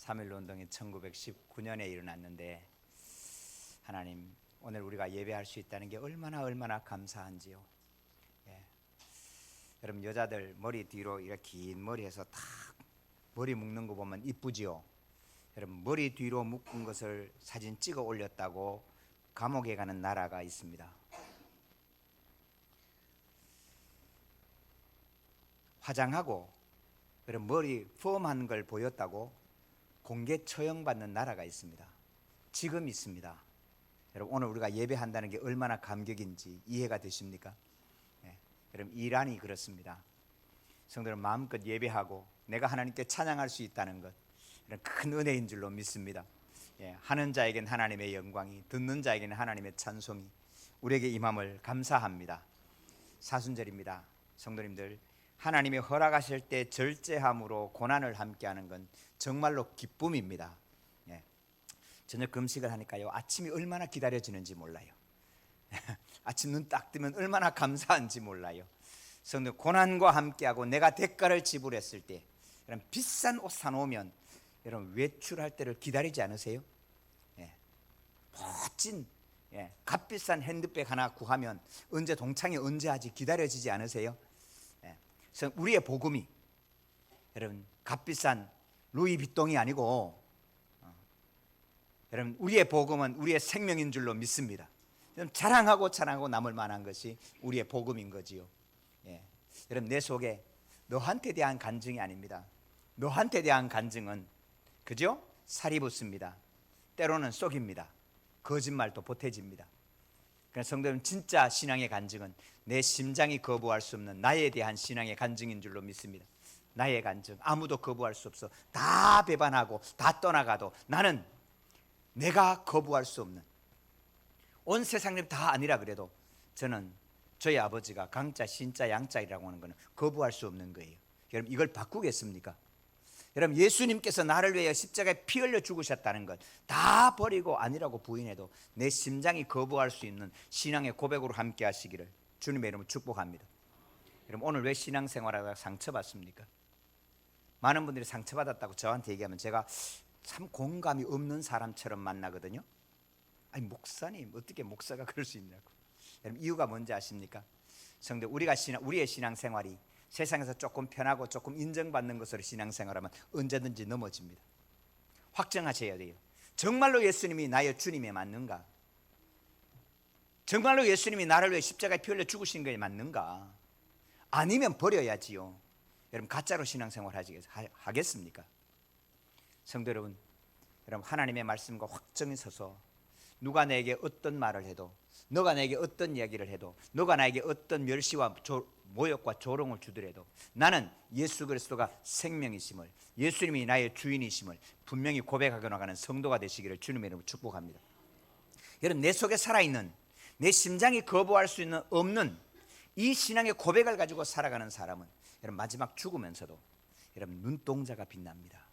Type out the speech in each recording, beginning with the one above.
3.1 운동이 1919년에 일어났는데 하나님 오늘 우리가 예배할 수 있다는 게 얼마나 감사한지요. 여러분 여자들 머리 뒤로 이렇게 긴 머리에서 탁 머리 묶는 거 보면 이쁘지요. 여러분 머리 뒤로 묶은 것을 사진 찍어 올렸다고 감옥에 가는 나라가 있습니다. 화장하고 여러분 머리 펌한 걸 보였다고 공개 처형받는 나라가 있습니다. 지금 있습니다. 여러분 오늘 우리가 예배한다는 게 얼마나 감격인지 이해가 되십니까? 여러분 이란이 그렇습니다. 성도는 마음껏 예배하고 내가 하나님께 찬양할 수 있다는 것, 이런 큰 은혜인 줄로 믿습니다. 하는 자에겐 하나님의 영광이, 듣는 자에게는 하나님의 찬송이 우리에게 임함을 감사합니다. 사순절입니다. 성도님들, 하나님이 허락하실 때 절제함으로 고난을 함께하는 건 정말로 기쁨입니다. 저녁 금식을 하니까요, 아침이 얼마나 기다려지는지 몰라요. 아침 눈 딱 뜨면 얼마나 감사한지 몰라요. 성도, 고난과 함께하고 내가 대가를 지불했을 때, 여러분 비싼 옷 사놓으면 여러분 외출할 때를 기다리지 않으세요? 멋진 값비싼 핸드백 하나 구하면 언제 동창회 언제 하지 기다려지지 않으세요? 그래서 우리의 복음이 여러분 값비싼 루이비통이 아니고 여러분 우리의 복음은 우리의 생명인 줄로 믿습니다. 자랑하고 남을 만한 것이 우리의 복음인 거지요. 여러분 내 속에 너한테 대한 간증이 아닙니다. 너한테 대한 간증은 그죠? 살이 붙습니다. 때로는 속입니다. 거짓말도 보태집니다. 그래서 성도는 진짜 신앙의 간증은 내 심장이 거부할 수 없는 나에 대한 신앙의 간증인 줄로 믿습니다. 나의 간증 아무도 거부할 수 없어. 다 배반하고 다 떠나가도 나는 내가 거부할 수 없는, 온 세상이 다 아니라 그래도 저는 저희 아버지가 강자, 신자, 양자이라고 하는 것은 거부할 수 없는 거예요. 여러분 이걸 바꾸겠습니까? 여러분 예수님께서 나를 위해 십자가에 피 흘려 죽으셨다는 것 다 버리고 아니라고 부인해도 내 심장이 거부할 수 있는 신앙의 고백으로 함께 하시기를 주님의 이름으로 축복합니다. 여러분 오늘 왜 신앙생활하다가 상처받습니까? 많은 분들이 상처받았다고 저한테 얘기하면 제가 참 공감이 없는 사람처럼 만나거든요. 아니 목사님 어떻게 목사가 그럴 수 있냐고. 여러분 이유가 뭔지 아십니까? 성도, 우리의 신앙생활이 세상에서 조금 편하고 조금 인정받는 것으로 신앙생활하면 언제든지 넘어집니다. 확정하셔야 돼요. 정말로 예수님이 나의 주님에 맞는가? 정말로 예수님이 나를 위해 십자가에 피 흘려 죽으신 것에 맞는가? 아니면 버려야지요. 여러분 가짜로 신앙생활 하겠습니까? 성도 여러분, 하나님의 말씀과 확정이 서서 누가 내게 어떤 말을 해도, 너가 내게 어떤 이야기를 해도, 너가 나에게 어떤 멸시와 모욕과 조롱을 주더라도 나는 예수 그리스도가 생명이심을, 예수님이 나의 주인이심을 분명히 고백하고 나가는 성도가 되시기를 주님의 이름으로 축복합니다. 여러분 내 속에 살아있는, 내 심장이 거부할 수 있는 없는 이 신앙의 고백을 가지고 살아가는 사람은 여러분 마지막 죽으면서도 여러분 눈동자가 빛납니다.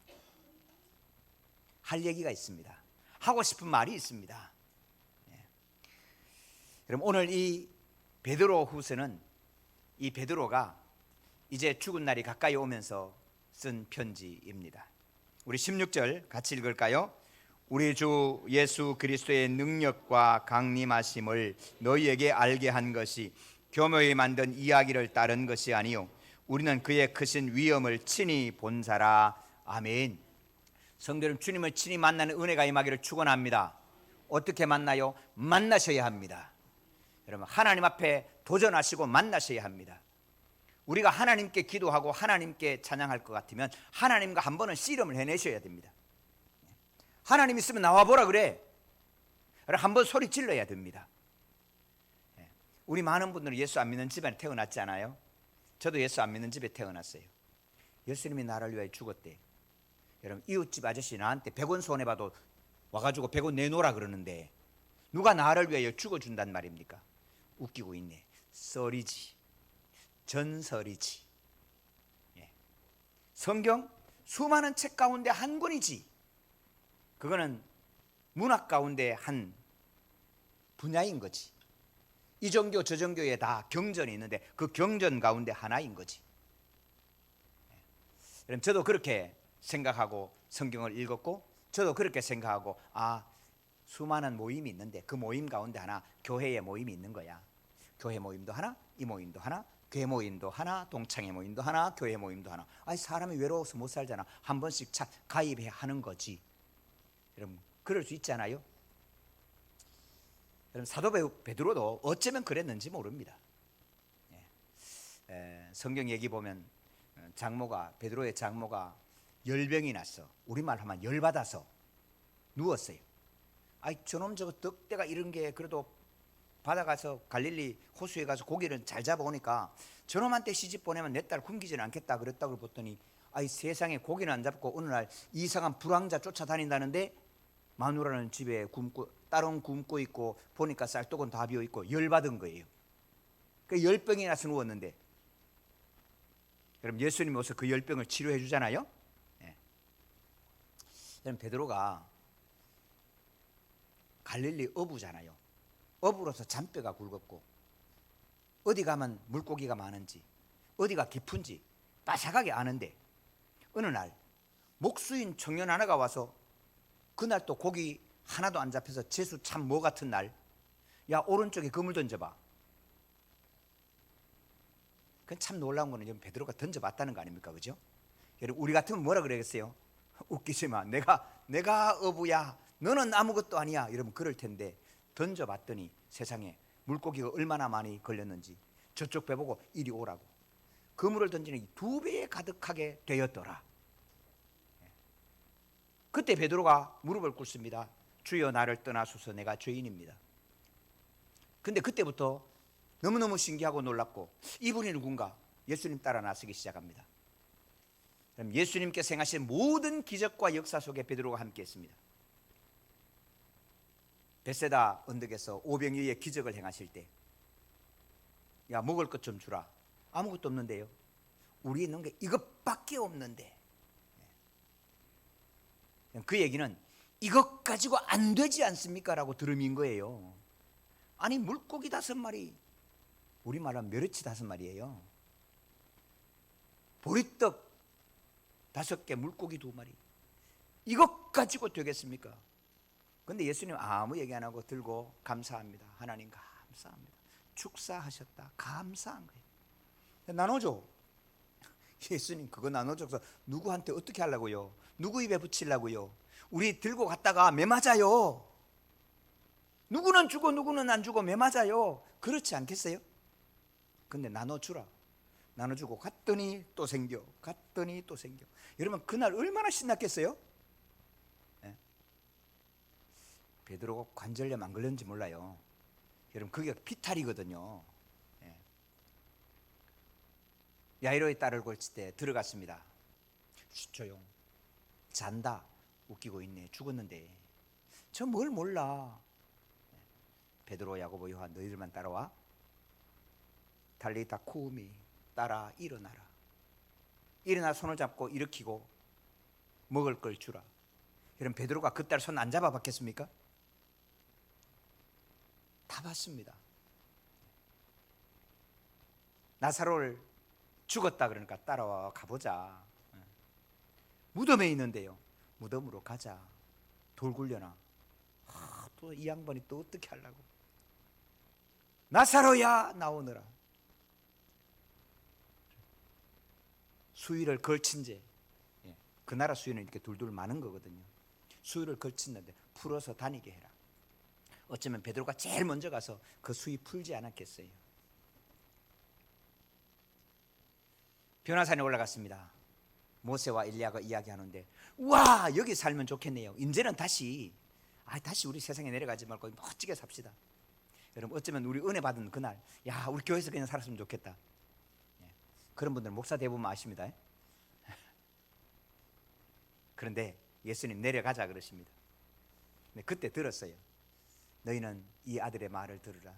할 얘기가 있습니다. 하고 싶은 말이 있습니다. 여러분 오늘 이 베드로 후서는 이 베드로가 이제 죽은 날이 가까이 오면서 쓴 편지입니다. 우리 16절 같이 읽을까요? 우리 주 예수 그리스도의 능력과 강림하심을 너희에게 알게 한 것이 교묘히 만든 이야기를 따른 것이 아니요 우리는 그의 크신 위엄을 친히 본 자라. 아멘. 성도 여러분, 주님을 친히 만나는 은혜가 임하기를 축원합니다. 어떻게 만나요? 만나셔야 합니다. 여러분 하나님 앞에 도전하시고 만나셔야 합니다. 우리가 하나님께 기도하고 하나님께 찬양할 것 같으면 하나님과 한 번은 씨름을 해내셔야 됩니다. 하나님 있으면 나와보라 그래. 한 번 소리 질러야 됩니다. 우리 많은 분들은 예수 안 믿는 집안에 태어났지 않아요? 저도 예수 안 믿는 집에 태어났어요. 예수님이 나를 위해 죽었대. 여러분 이웃집 아저씨 나한테 100원 손해봐도 와가지고 100원 내놓으라 그러는데 누가 나를 위하여 죽어준단 말입니까? 웃기고 있네. 썰이지, 전설이지. 성경 수많은 책 가운데 한 권이지. 그거는 문학 가운데 한 분야인 거지. 이 종교 저 종교에 다 경전이 있는데 그 경전 가운데 하나인 거지. 저도 그렇게 생각하고 성경을 읽었고, 저도 그렇게 생각하고, 수많은 모임이 있는데 그 모임 가운데 하나 교회의 모임이 있는 거야. 교회 모임도 하나, 이 모임도 하나, 교회 모임도 하나, 동창회 모임도 하나, 교회 모임도 하나. 사람이 외로워서 못 살잖아. 한 번씩 가입해야 하는 거지. 여러분, 그럴 수 있잖아요. 여러분, 사도 베드로도 어쩌면 그랬는지 모릅니다. 성경 얘기 보면 베드로의 장모가 열병이 났어. 우리말 하면 열받아서 누웠어요. 저놈 저거 덕대가 이런 게 그래도 바다 가서 갈릴리 호수에 가서 고기를 잘 잡아오니까 저놈한테 시집 보내면 내 딸 굶기지는 않겠다 그랬다고 봤더니 세상에 고기는 안 잡고 어느 날 이상한 불황자 쫓아다닌다는데 마누라는 집에 딸은 굶고 있고 보니까 쌀떡은 다 비어있고 열받은 거예요. 그 열병이 나서 누웠는데, 그럼 예수님이 와서 그 열병을 치료해 주잖아요. 그럼 베드로가 갈릴리 어부잖아요. 어부로서 잔뼈가 굵었고 어디 가면 물고기가 많은지 어디가 깊은지 빠삭하게 아는데, 어느 날 목수인 청년 하나가 와서 그날 또 고기 하나도 안 잡혀서 재수 참 뭐 같은 날, 오른쪽에 그물 던져봐. 그건 참 놀라운 거는 베드로가 던져봤다는 거 아닙니까? 그죠? 여러분, 우리 같으면 뭐라 그러겠어요? 웃기지 마. 내가 어부야. 너는 아무것도 아니야. 이러면 그럴 텐데, 던져봤더니 세상에 물고기가 얼마나 많이 걸렸는지 저쪽 배 보고 이리 오라고. 그물을 던지니 2배에 가득하게 되었더라. 그때 베드로가 무릎을 꿇습니다. 주여, 나를 떠나소서, 내가 죄인입니다. 근데 그때부터 너무너무 신기하고 놀랍고, 이분이 누군가? 예수님 따라 나서기 시작합니다. 그럼 예수님께서 행하신 모든 기적과 역사 속에 베드로가 함께했습니다. 벳세다 언덕에서 오병이어의 기적을 행하실 때, 먹을 것 좀 주라. 아무것도 없는데요. 우리 있는 게 이것밖에 없는데. 그 얘기는 이것 가지고 안 되지 않습니까? 라고 들음인 거예요. 물고기 5마리, 우리말은 멸치 5마리예요. 보리떡 5개, 물고기 2마리. 이것 가지고 되겠습니까? 근데 예수님 아무 얘기 안 하고 들고 감사합니다. 하나님 감사합니다. 축사하셨다. 감사한 거예요. 나눠줘. 예수님 그거 나눠줘서 누구한테 어떻게 하려고요? 누구 입에 붙이려고요? 우리 들고 갔다가 매 맞아요. 누구는 주고 누구는 안 주고 매 맞아요. 그렇지 않겠어요? 근데 나눠주라. 나눠주고 갔더니 또 생겨. 갔더니 또 생겨. 여러분, 그날 얼마나 신났겠어요? 베드로가 관절염 안 걸렸는지 몰라요. 여러분, 그게 피탈이거든요. 야이로의 딸을 골칠 때 들어갔습니다. 조용. 잔다. 웃기고 있네. 죽었는데. 저 뭘 몰라. 베드로, 야고보, 요한, 너희들만 따라와. 달리다 쿠미, 따라 일어나라. 일어나 손을 잡고 일으키고 먹을 걸 주라. 여러분, 베드로가 그딸 손 안 잡아 봤겠습니까? 다 봤습니다. 나사로를 죽었다 그러니까 따라와 가보자. 무덤에 있는데요. 무덤으로 가자. 돌 굴려놔. 또 이 양반이 또 어떻게 하려고. 나사로야 나오너라. 수위를 걸친 제, 그 나라 수위는 이렇게 둘둘 많은 거거든요. 수위를 걸친는데 풀어서 다니게 해라. 어쩌면 베드로가 제일 먼저 가서 그 수위 풀지 않았겠어요. 변화산에 올라갔습니다. 모세와 엘리야가 이야기하는데, 와, 여기 살면 좋겠네요. 이제는 다시 우리 세상에 내려가지 말고 멋지게 삽시다. 여러분, 어쩌면 우리 은혜 받은 그날, 우리 교회에서 그냥 살았으면 좋겠다. 그런 분들은 목사 대부분 아십니다. 그런데 예수님 내려가자 그러십니다. 근데 그때 들었어요. 너희는 이 아들의 말을 들으라.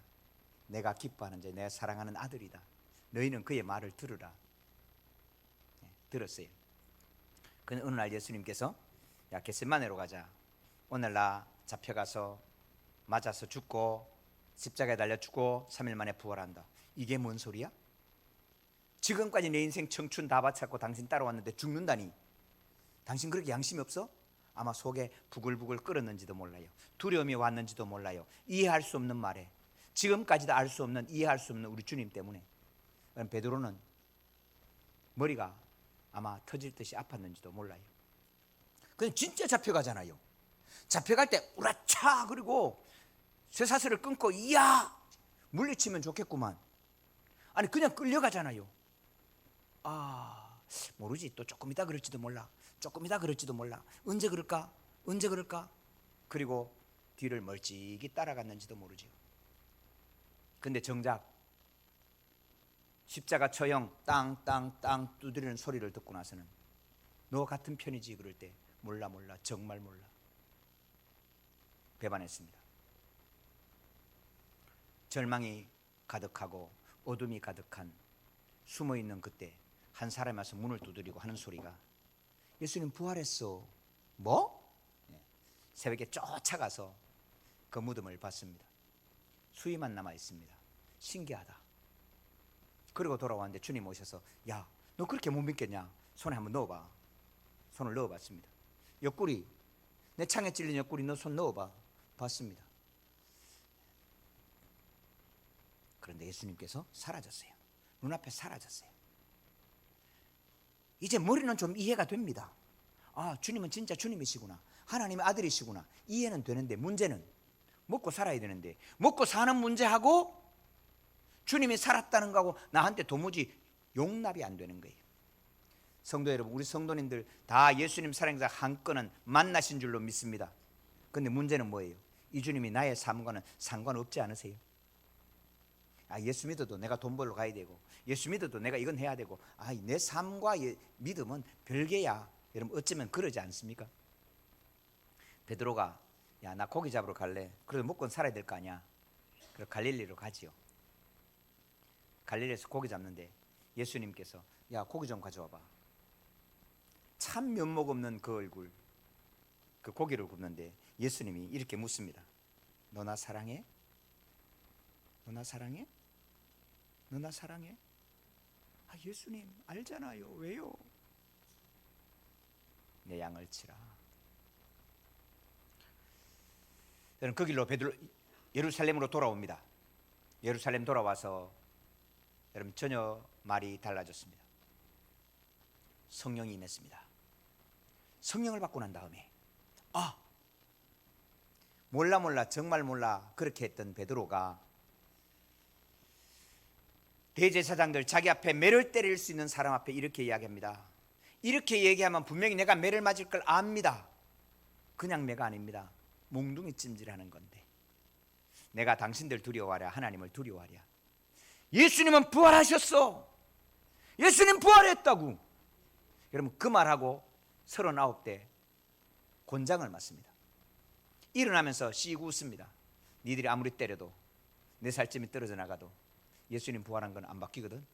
내가 기뻐하는 자, 내가 사랑하는 아들이다. 너희는 그의 말을 들으라. 들었어요. 그런데 어느 날 예수님께서, 겟세마네로 가자. 오늘 나 잡혀가서 맞아서 죽고 십자가에 달려 죽고 3일 만에 부활한다. 이게 뭔 소리야? 지금까지 내 인생 청춘 다 바쳤고 당신 따라왔는데 죽는다니. 당신 그렇게 양심이 없어? 아마 속에 부글부글 끓었는지도 몰라요. 두려움이 왔는지도 몰라요. 이해할 수 없는 말에, 지금까지도 알 수 없는, 이해할 수 없는 우리 주님 때문에 베드로는 머리가 아마 터질 듯이 아팠는지도 몰라요. 그냥 진짜 잡혀가잖아요. 잡혀갈 때 우라차 그리고 쇠사슬을 끊고 이야 물리치면 좋겠구만. 아니 그냥 끌려가잖아요. 아 모르지, 또 조금 이따 그럴지도 몰라, 조금 이따 그럴지도 몰라, 언제 그럴까, 언제 그럴까. 그리고 뒤를 멀찍이 따라갔는지도 모르죠. 근데 정작 십자가 처형 땅땅땅 두드리는 소리를 듣고 나서는 너 같은 편이지 그럴 때 몰라 정말 몰라 배반했습니다. 절망이 가득하고 어둠이 가득한 숨어있는 그때 한 사람이 와서 문을 두드리고 하는 소리가 예수님 부활했어. 뭐? 새벽에 쫓아가서 그 무덤을 봤습니다. 수위만 남아있습니다. 신기하다. 그리고 돌아왔는데 주님 오셔서 야, 너 그렇게 못 믿겠냐? 손에 한번 넣어봐. 손을 넣어봤습니다. 옆구리, 내 창에 찔린 옆구리 너 손 넣어봐. 봤습니다. 그런데 예수님께서 사라졌어요. 눈앞에 사라졌어요. 이제 머리는 좀 이해가 됩니다. 아, 주님은 진짜 주님이시구나, 하나님의 아들이시구나, 이해는 되는데 문제는 먹고 살아야 되는데 먹고 사는 문제하고 주님이 살았다는 거하고 나한테 도무지 용납이 안 되는 거예요. 성도 여러분, 우리 성도님들 다 예수님 사랑자 한 건은 만나신 줄로 믿습니다. 그런데 문제는 뭐예요? 이 주님이 나의 삶과는 상관없지 않으세요? 아, 예수 믿어도 내가 돈 벌러 가야 되고, 예수 믿어도 내가 이건 해야 되고, 아, 내 삶과 믿음은 별개야. 여러분 어쩌면 그러지 않습니까? 베드로가 야, 나 고기 잡으러 갈래. 그래도 먹고 살아야 될 거 아니야. 그래서 갈릴리로 가지요. 갈릴리에서 고기 잡는데 예수님께서 야, 고기 좀 가져와봐. 참 면목 없는 그 얼굴, 그 고기를 굽는데 예수님이 이렇게 묻습니다. 너 나 사랑해? 너 나 사랑해? 너 나 사랑해? 아, 예수님 알잖아요. 왜요? 내 양을 치라. 저는 그 길로 베드로 예루살렘으로 돌아옵니다. 예루살렘 돌아와서 여러분 전혀 말이 달라졌습니다. 성령이 임했습니다. 성령을 받고 난 다음에 아, 몰라 정말 몰라 그렇게 했던 베드로가 대제사장들 자기 앞에 매를 때릴 수 있는 사람 앞에 이렇게 이야기합니다. 이렇게 얘기하면 분명히 내가 매를 맞을 걸 압니다. 그냥 매가 아닙니다. 몽둥이 찜질하는 건데 내가 당신들 두려워하랴 하나님을 두려워하랴. 예수님은 부활하셨어. 예수님 부활했다고. 여러분 그 말하고 39대 곤장을 맞습니다. 일어나면서 씩 웃습니다. 니들이 아무리 때려도 내 살점이 떨어져 나가도 예수님 부활한 건 안 바뀌거든.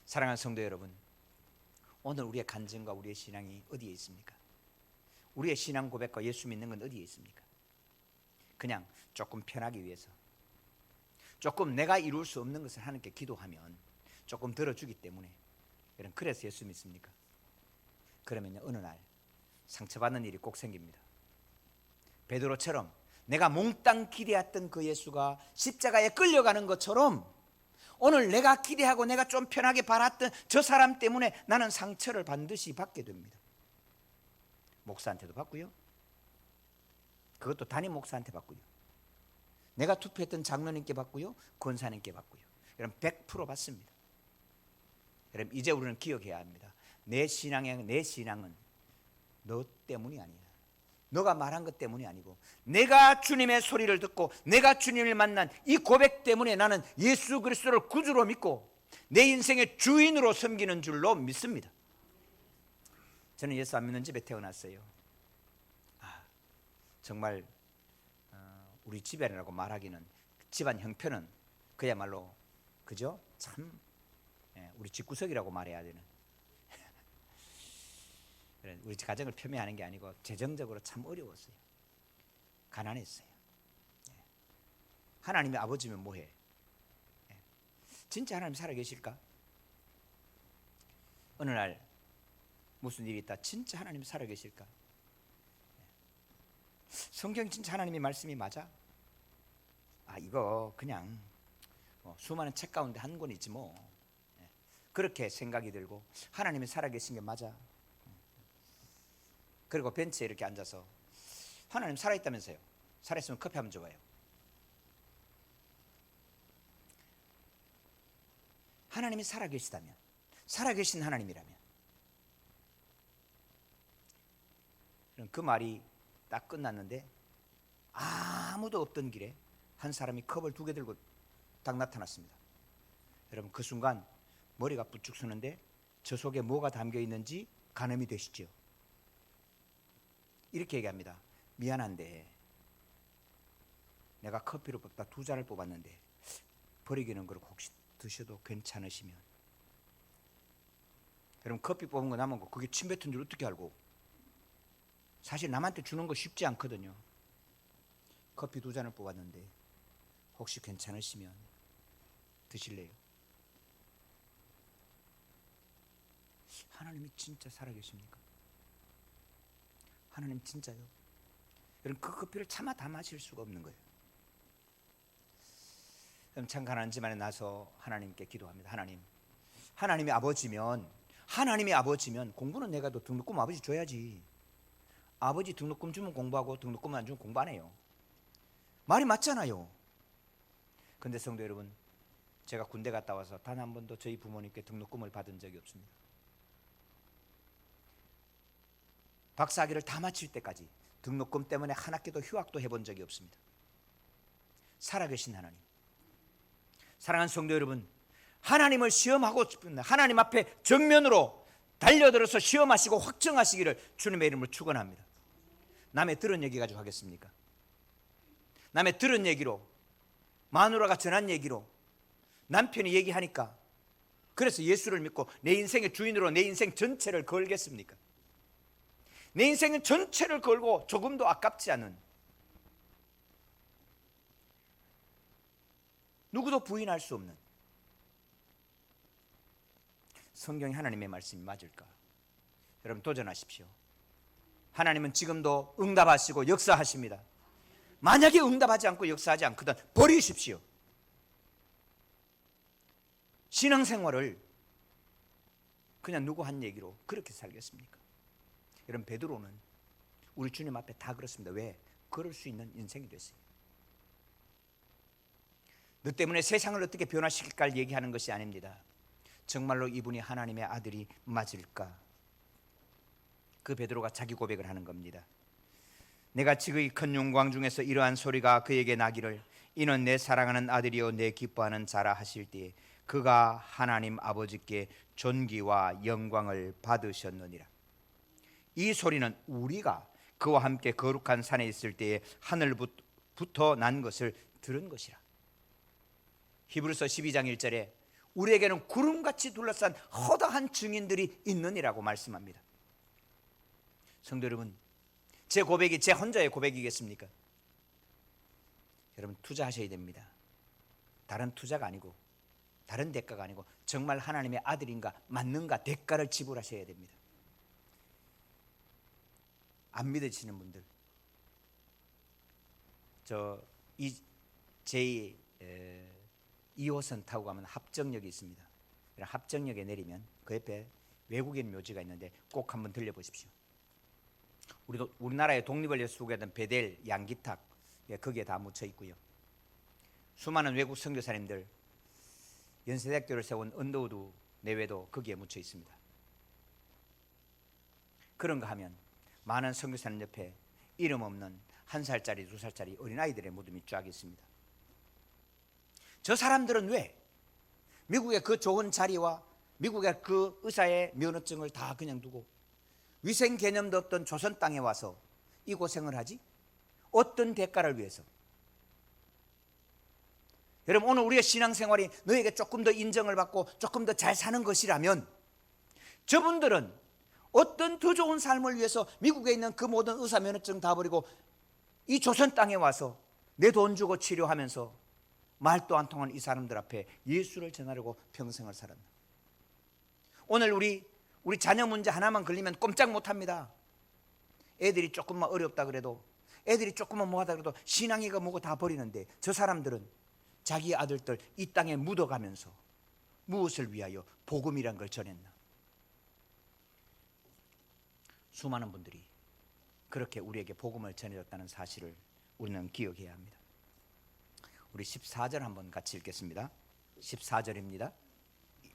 사랑하는 성도 여러분, 오늘 우리의 간증과 우리의 신앙이 어디에 있습니까? 우리의 신앙 고백과 예수 믿는 건 어디에 있습니까? 그냥 조금 편하기 위해서, 조금 내가 이룰 수 없는 것을 하나님께 기도하면 조금 들어주기 때문에 여러분 그래서 예수 믿습니까? 그러면요 어느 날 상처받는 일이 꼭 생깁니다. 베드로처럼 내가 몽땅 기대했던 그 예수가 십자가에 끌려가는 것처럼 오늘 내가 기대하고 내가 좀 편하게 바랐던 저 사람 때문에 나는 상처를 반드시 받게 됩니다. 목사한테도 받고요, 그것도 담임 목사한테 받고요, 내가 투표했던 장로님께 받고요, 권사님께 받고요. 여러분 100% 받습니다. 여러분 이제 우리는 기억해야 합니다. 내 신앙은 너 때문이 아니야. 너가 말한 것 때문이 아니고 내가 주님의 소리를 듣고 내가 주님을 만난 이 고백 때문에 나는 예수 그리스도를 구주로 믿고 내 인생의 주인으로 섬기는 줄로 믿습니다. 저는 예수 안 믿는 집에 태어났어요. 정말 우리 집안이라고 말하기는, 집안 형편은 그야말로 그죠? 참 우리 집구석이라고 말해야 되는 우리 가정을 폄훼하는 게 아니고 재정적으로 참 어려웠어요. 가난했어요. 하나님의 아버지면 뭐해? 진짜 하나님 살아계실까? 어느 날 무슨 일이 있다. 진짜 하나님이 살아계실까? 성경 진짜 하나님의 말씀이 맞아? 이거 그냥 수많은 책 가운데 한 권이지 뭐. 그렇게 생각이 들고 하나님이 살아계신 게 맞아. 그리고 벤치에 이렇게 앉아서 하나님 살아있다면서요. 살아있으면 커피 한번 줘봐요. 하나님이 살아계시다면, 살아계신 하나님이라면, 그 말이 딱 끝났는데 아무도 없던 길에 한 사람이 컵을 2개 들고 딱 나타났습니다. 여러분, 그 순간 머리가 부축 서는데 저 속에 뭐가 담겨 있는지 가늠이 되시죠? 이렇게 얘기합니다. 미안한데 내가 커피를 뽑다 2잔을 뽑았는데 버리기는 그렇고 혹시 드셔도 괜찮으시면. 여러분, 커피 뽑은 거 남은 거 그게 침 뱉은 줄 어떻게 알고? 사실 남한테 주는 거 쉽지 않거든요. 커피 2잔을 뽑았는데 혹시 괜찮으시면 드실래요? 하나님이 진짜 살아계십니까? 하나님 진짜요? 여러분, 그 커피를 차마 다 마실 수가 없는 거예요. 참 가난한 집안에 나서 하나님께 기도합니다. 하나님이 아버지면 공부는 내가 또 등록금 아버지 줘야지. 아버지 등록금 주면 공부하고 등록금 안 주면 공부 안 해요. 말이 맞잖아요. 근데 성도 여러분, 제가 군대 갔다 와서 단 한 번도 저희 부모님께 등록금을 받은 적이 없습니다. 박사학위를 다 마칠 때까지 등록금 때문에 한 학기도 휴학도 해본 적이 없습니다. 살아계신 하나님, 사랑하는 성도 여러분, 하나님을 시험하고 싶은 날 하나님 앞에 정면으로 달려들어서 시험하시고 확정하시기를 주님의 이름으로 축원합니다. 남의 들은 얘기 가지고 하겠습니까? 남의 들은 얘기로, 마누라가 전한 얘기로 남편이 얘기하니까 그래서 예수를 믿고 내 인생의 주인으로 내 인생 전체를 걸겠습니까? 내 인생은 전체를 걸고 조금도 아깝지 않은, 누구도 부인할 수 없는 성경이 하나님의 말씀이 맞을까? 여러분, 도전하십시오. 하나님은 지금도 응답하시고 역사하십니다. 만약에 응답하지 않고 역사하지 않거든 버리십시오. 신앙생활을 그냥 누구 한 얘기로 그렇게 살겠습니까? 여러분, 베드로는 우리 주님 앞에 다 그렇습니다. 왜? 그럴 수 있는 인생이 됐어요. 너 때문에 세상을 어떻게 변화시킬까 얘기하는 것이 아닙니다. 정말로 이분이 하나님의 아들이 맞을까? 그 베드로가 자기 고백을 하는 겁니다. 내가 지극히 큰 영광 중에서 이러한 소리가 그에게 나기를 이는 내 사랑하는 아들이요 내 기뻐하는 자라 하실 때에 그가 하나님 아버지께 존귀와 영광을 받으셨느니라. 이 소리는 우리가 그와 함께 거룩한 산에 있을 때에 하늘부터 난 것을 들은 것이라. 히브리서 12장 1절에 우리에게는 구름같이 둘러싼 허다한 증인들이 있느니라고 말씀합니다. 성도 여러분, 제 고백이 제 혼자의 고백이겠습니까? 여러분, 투자하셔야 됩니다. 다른 투자가 아니고 다른 대가가 아니고 정말 하나님의 아들인가 맞는가 대가를 지불하셔야 됩니다. 안 믿으시는 분들, 제 2호선 타고 가면 합정역이 있습니다. 합정역에 내리면 그 옆에 외국인 묘지가 있는데 꼭 한번 들려보십시오. 우리나라의 독립을 위해서 수고했던 베델, 양기탁, 거기에 다 묻혀 있고요. 수많은 외국 선교사님들, 연세대학교를 세운 언더우드 내외도 거기에 묻혀 있습니다. 그런가 하면 많은 선교사님 옆에 이름 없는 1살짜리, 2살짜리 어린아이들의 무덤이 쫙 있습니다. 저 사람들은 왜 미국의 그 좋은 자리와 미국의 그 의사의 면허증을 다 그냥 두고 위생 개념도 없던 조선 땅에 와서 이 고생을 하지? 어떤 대가를 위해서? 여러분, 오늘 우리의 신앙생활이 너에게 조금 더 인정을 받고 조금 더 잘 사는 것이라면 저분들은 어떤 더 좋은 삶을 위해서 미국에 있는 그 모든 의사 면허증 다 버리고 이 조선 땅에 와서 내 돈 주고 치료하면서 말도 안 통하는 이 사람들 앞에 예수를 전하려고 평생을 살았나? 오늘 우리 우리 자녀 문제 하나만 걸리면 꼼짝 못합니다. 애들이 조금만 어렵다 그래도, 애들이 조금만 뭐하다 그래도 신앙이가 뭐고 다 버리는데, 저 사람들은 자기 아들들 이 땅에 묻어가면서 무엇을 위하여 복음이란 걸 전했나? 수많은 분들이 그렇게 우리에게 복음을 전해줬다는 사실을 우리는 기억해야 합니다. 우리 14절 한번 같이 읽겠습니다. 14절입니다.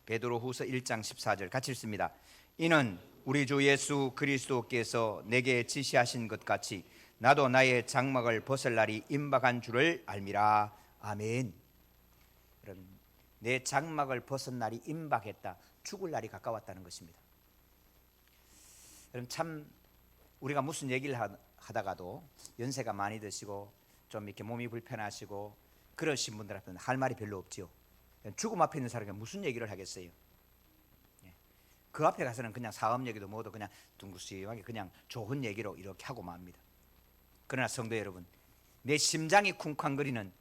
베드로후서 1장 14절 같이 읽습니다. 이는 우리 주 예수 그리스도께서 내게 지시하신 것 같이 나도 나의 장막을 벗을 날이 임박한 줄을 알미라. 아멘. 여러분, 내 장막을 벗은 날이 임박했다. 죽을 날이 가까웠다는 것입니다. 여러분, 참 우리가 무슨 얘기를 하다가도 연세가 많이 드시고 좀 이렇게 몸이 불편하시고 그러신 분들 앞에는 할 말이 별로 없지요. 죽음 앞에 있는 사람이 무슨 얘기를 하겠어요? 그 앞에 가서는 그냥 사업 얘기도 뭐도 그냥 둥글시하게 그냥 좋은 얘기로 이렇게 하고 맙니다. 그러나 성도 여러분, 내 심장이 쿵쾅거리는,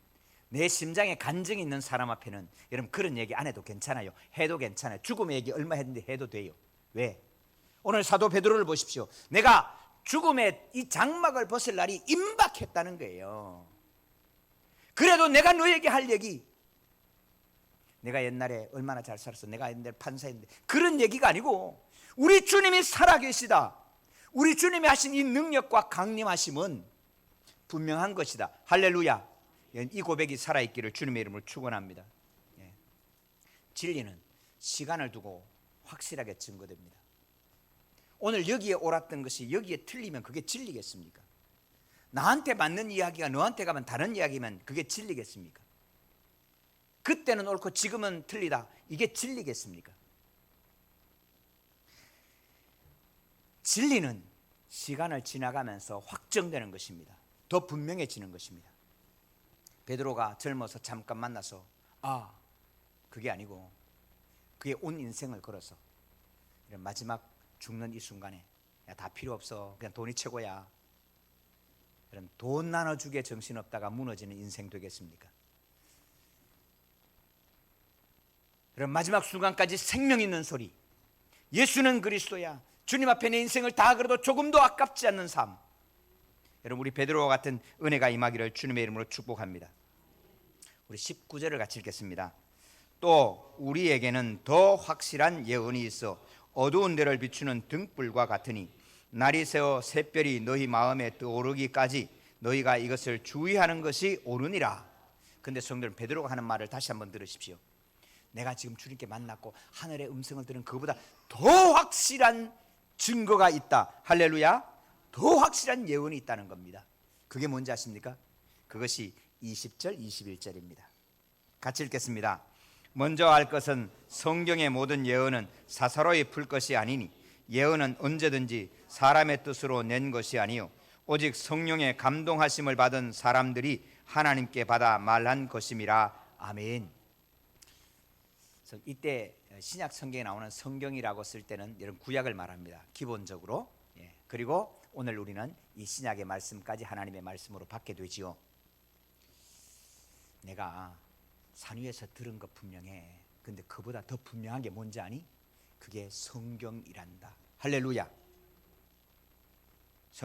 내 심장에 간증이 있는 사람 앞에는 여러분 그런 얘기 안 해도 괜찮아요. 해도 괜찮아요. 죽음의 얘기 얼마 했는데 해도 돼요. 왜? 오늘 사도 베드로를 보십시오. 내가 죽음의 이 장막을 벗을 날이 임박했다는 거예요. 그래도 내가 너에게 할 얘기, 내가 옛날에 얼마나 잘 살았어, 내가 옛날에 판사였는데, 그런 얘기가 아니고 우리 주님이 살아계시다, 우리 주님이 하신 이 능력과 강림하심은 분명한 것이다. 할렐루야. 이 고백이 살아있기를 주님의 이름으로 축원합니다. 진리는 시간을 두고 확실하게 증거됩니다. 오늘 여기에 옳았던 것이 여기에 틀리면 그게 진리겠습니까? 나한테 맞는 이야기가 너한테 가면 다른 이야기면 그게 진리겠습니까? 그때는 옳고 지금은 틀리다, 이게 진리겠습니까? 진리는 시간을 지나가면서 확정되는 것입니다. 더 분명해지는 것입니다. 베드로가 젊어서 잠깐 만나서 그게 아니고 그의 온 인생을 걸어서 이런 마지막 죽는 이 순간에 야, 다 필요 없어, 그냥 돈이 최고야, 이런 돈 나눠주기에 정신없다가 무너지는 인생 되겠습니까? 그럼 마지막 순간까지 생명 있는 소리, 예수는 그리스도야, 주님 앞에 내 인생을 다 걸어도 조금도 아깝지 않는 삶, 여러분 우리 베드로와 같은 은혜가 임하기를 주님의 이름으로 축복합니다. 우리 19절을 같이 읽겠습니다. 또 우리에게는 더 확실한 예언이 있어 어두운 데를 비추는 등불과 같으니 날이 새어 샛별이 너희 마음에 떠오르기까지 너희가 이것을 주의하는 것이 옳으니라. 근데 성도들, 베드로가 하는 말을 다시 한번 들으십시오. 내가 지금 주님께 만났고 하늘의 음성을 들은 그보다 더 확실한 증거가 있다. 할렐루야. 더 확실한 예언이 있다는 겁니다. 그게 뭔지 아십니까? 그것이 20절 21절입니다 같이 읽겠습니다. 먼저 알 것은 성경의 모든 예언은 사사로이 풀 것이 아니니 예언은 언제든지 사람의 뜻으로 낸 것이 아니요 오직 성령의 감동하심을 받은 사람들이 하나님께 받아 말한 것임이라. 아멘. 그래서 이때 신약 성경에 나오는 성경이라고 쓸 때는 이런 구약을 말합니다. 기본적으로. 그리고 오늘 우리는 이 신약의 말씀까지 하나님의 말씀으로 받게 되지요. 내가 산 위에서 들은 것 분명해. 근데 그보다 더 분명한 게 뭔지 아니? 그게 성경이란다. 할렐루야.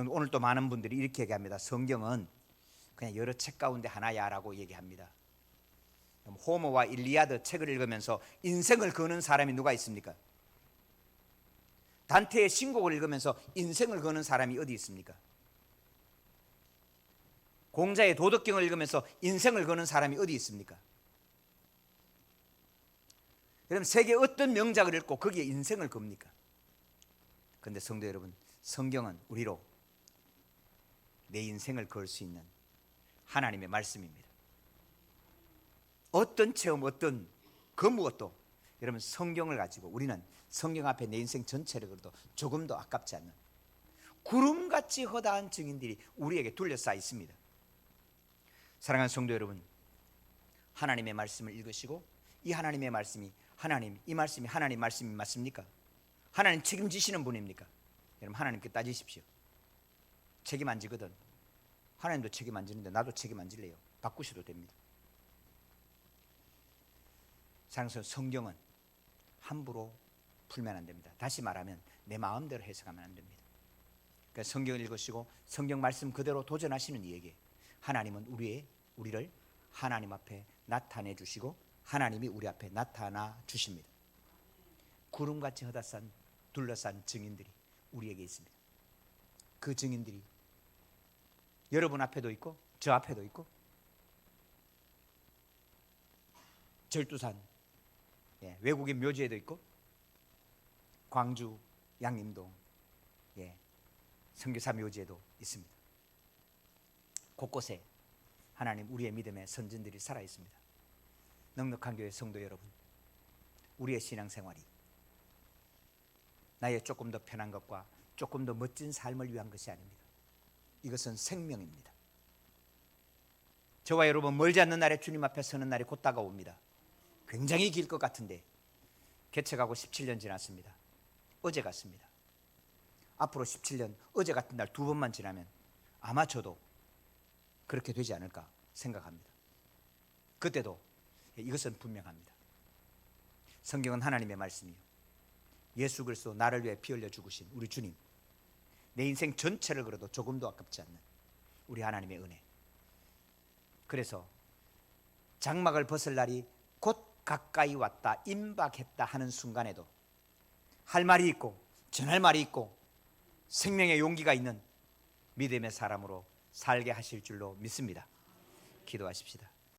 오늘 또 많은 분들이 이렇게 얘기합니다. 성경은 그냥 여러 책 가운데 하나야 라고 얘기합니다. 호모와 일리아드 책을 읽으면서 인생을 거는 사람이 누가 있습니까? 단테의 신곡을 읽으면서 인생을 거는 사람이 어디 있습니까? 공자의 도덕경을 읽으면서 인생을 거는 사람이 어디 있습니까? 그럼 세계 어떤 명작을 읽고 거기에 인생을 겁니까? 그런데 성도 여러분, 성경은 우리로 내 인생을 걸 수 있는 하나님의 말씀입니다. 어떤 체험, 어떤 그 무엇도 여러분 성경을 가지고 우리는 성경 앞에 내 인생 전체를 걸어도 조금도 아깝지 않는 구름같이 허다한 증인들이 우리에게 둘러싸여 있습니다. 사랑하는 성도 여러분, 하나님의 말씀을 읽으시고 이 하나님의 말씀이 이 말씀이 하나님 말씀이 맞습니까? 하나님 책임지시는 분입니까? 여러분 하나님께 따지십시오. 책임 안 지거든. 하나님도 책임 안 지는데 나도 책임 안 질래요. 바꾸셔도 됩니다. 사랑스러운 성경은 함부로 풀면 안 됩니다. 다시 말하면 내 마음대로 해석하면 안 됩니다. 그러니까 성경을 읽으시고 성경 말씀 그대로 도전하시는 이에게 하나님은 우리를 하나님 앞에 나타내 주시고 하나님이 우리 앞에 나타나 주십니다. 구름같이 둘러싼 증인들이 우리에게 있습니다. 그 증인들이 여러분 앞에도 있고 저 앞에도 있고 절두산 외국인 묘지에도 있고 광주 양림동 선교사 묘지에도 있습니다. 곳곳에 하나님 우리의 믿음의 선진들이 살아 있습니다. 넉넉한 교회 성도 여러분, 우리의 신앙생활이 나의 조금 더 편한 것과 조금 더 멋진 삶을 위한 것이 아닙니다. 이것은 생명입니다. 저와 여러분 멀지 않는 날에 주님 앞에 서는 날이 곧 다가옵니다. 굉장히 길 것 같은데 개척하고 17년 지났습니다. 어제 같습니다. 앞으로 17년 어제 같은 날 2번만 지나면 아마 저도 그렇게 되지 않을까 생각합니다. 그때도 이것은 분명합니다. 성경은 하나님의 말씀이요, 예수 그리스도 나를 위해 피 흘려 죽으신 우리 주님, 내 인생 전체를 걸어도 조금도 아깝지 않는 우리 하나님의 은혜. 그래서 장막을 벗을 날이 곧 가까이 왔다, 임박했다 하는 순간에도 할 말이 있고 전할 말이 있고 생명의 용기가 있는 믿음의 사람으로 살게 하실 줄로 믿습니다. 기도하십시다.